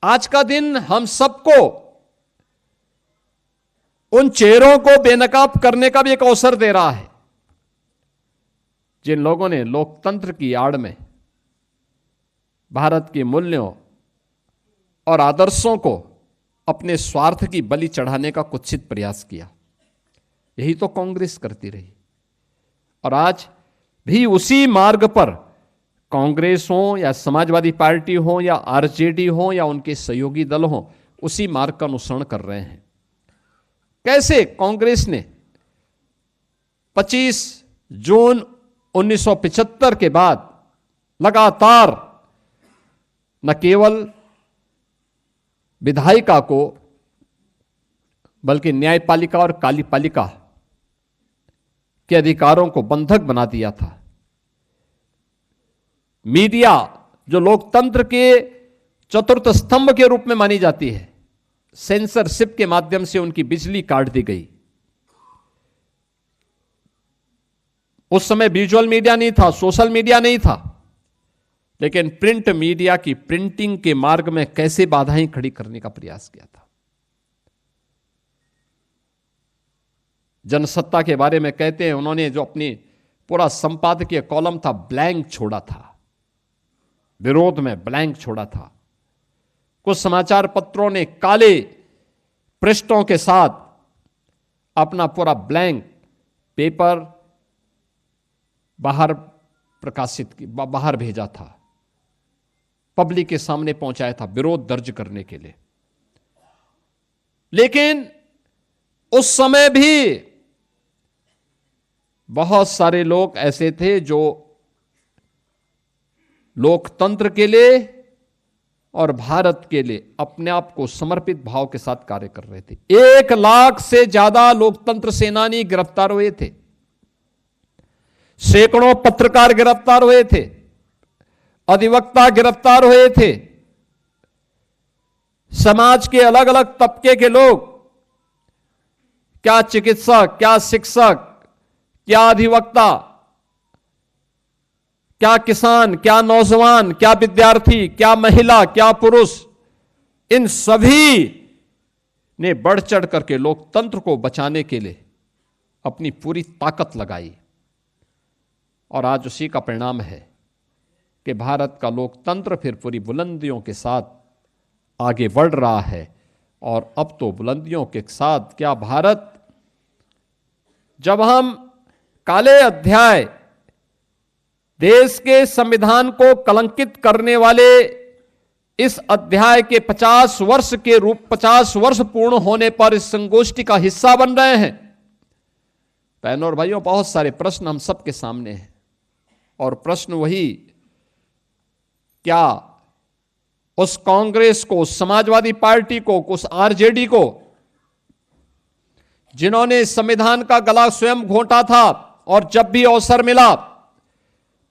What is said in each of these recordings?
आज का दिन हम सबको उन चेहरों को बेनकाब करने का भी एक अवसर दे रहा है जिन लोगों ने लोकतंत्र की आड़ में भारत के मूल्यों और आदर्शों को अपने स्वार्थ की बलि चढ़ाने का कुत्सित प्रयास किया। यही तो कांग्रेस करती रही और आज भी उसी मार्ग पर कांग्रेस हो या समाजवादी पार्टी हो या आरजेडी हो या उनके सहयोगी दल हो, उसी मार्ग का अनुसरण कर रहे हैं। कैसे कांग्रेस ने 25 जून 1975 के बाद लगातार न केवल विधायिका को बल्कि न्यायपालिका और कार्यपालिका के अधिकारों को बंधक बना दिया था। मीडिया जो लोकतंत्र के चतुर्थ स्तंभ के रूप में मानी जाती है, सेंसरशिप के माध्यम से उनकी बिजली काट दी गई। उस समय विजुअल मीडिया नहीं था, सोशल मीडिया नहीं था, लेकिन प्रिंट मीडिया की प्रिंटिंग के मार्ग में कैसे बाधाएं खड़ी करने का प्रयास किया था। जनसत्ता के बारे में कहते हैं उन्होंने जो अपनी पूरा संपादकीय कॉलम था ब्लैंक छोड़ा था, विरोध में ब्लैंक छोड़ा था। कुछ समाचार पत्रों ने काले पृष्ठों के साथ अपना पूरा ब्लैंक पेपर बाहर भेजा था, पब्लिक के सामने पहुंचाया था विरोध दर्ज करने के लिए। लेकिन उस समय भी बहुत सारे लोग ऐसे थे जो लोकतंत्र के लिए और भारत के लिए अपने आप को समर्पित भाव के साथ कार्य कर रहे थे। 1 लाख से ज्यादा लोकतंत्र सेनानी गिरफ्तार हुए थे, सैकड़ों पत्रकार गिरफ्तार हुए थे, अधिवक्ता गिरफ्तार हुए थे, समाज के अलग अलग तबके के लोग, क्या चिकित्सक, क्या शिक्षक, क्या अधिवक्ता, क्या किसान, क्या नौजवान, क्या विद्यार्थी, क्या महिला, क्या पुरुष, इन सभी ने बढ़ चढ़ करके लोकतंत्र को बचाने के लिए अपनी पूरी ताकत लगाई। और आज उसी का परिणाम है कि भारत का लोकतंत्र फिर पूरी बुलंदियों के साथ आगे बढ़ रहा है। और अब तो बुलंदियों के साथ क्या भारत, जब हम काले अध्याय, देश के संविधान को कलंकित करने वाले इस अध्याय के 50 वर्ष पूर्ण होने पर इस संगोष्ठी का हिस्सा बन रहे हैं। बहनों और भाइयों, बहुत सारे प्रश्न हम सबके सामने हैं और प्रश्न वही, क्या उस कांग्रेस को, उस समाजवादी पार्टी को, उस आरजेडी को जिन्होंने संविधान का गला स्वयं घोंटा था और जब भी अवसर मिला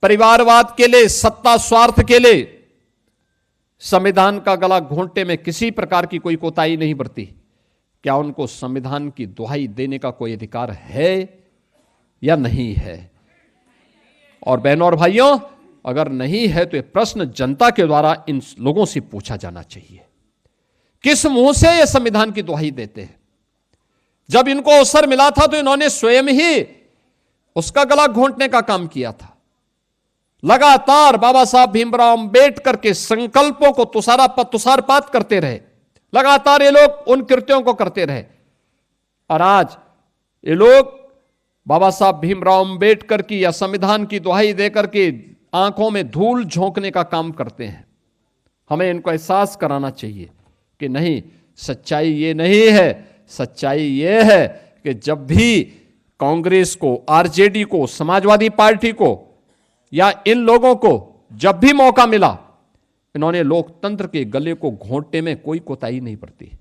परिवारवाद के लिए, सत्ता स्वार्थ के लिए संविधान का गला घोंटने में किसी प्रकार की कोई कोताही नहीं बरती, क्या उनको संविधान की दुहाई देने का कोई अधिकार है या नहीं है? और बहनों और भाइयों, अगर नहीं है तो यह प्रश्न जनता के द्वारा इन लोगों से पूछा जाना चाहिए, किस मुंह से यह संविधान की दुहाई देते हैं? जब इनको अवसर मिला था तो इन्होंने स्वयं ही उसका गला घोंटने का काम किया था। लगातार बाबा साहब भीमराव अंबेडकर के संकल्पों को तुषारपात करते रहे, लगातार ये लोग उन कृत्यों को करते रहे। और आज ये लोग बाबा साहब भीमराव अंबेडकर की या संविधान की दुहाई देकर के आंखों में धूल झोंकने का काम करते हैं। हमें इनको एहसास कराना चाहिए कि नहीं, सच्चाई ये नहीं है। सच्चाई ये है कि जब भी कांग्रेस को, आरजेडी को, समाजवादी पार्टी को या इन लोगों को जब भी मौका मिला, इन्होंने लोकतंत्र के गले को घोंटने में कोई कोताही नहीं बरती।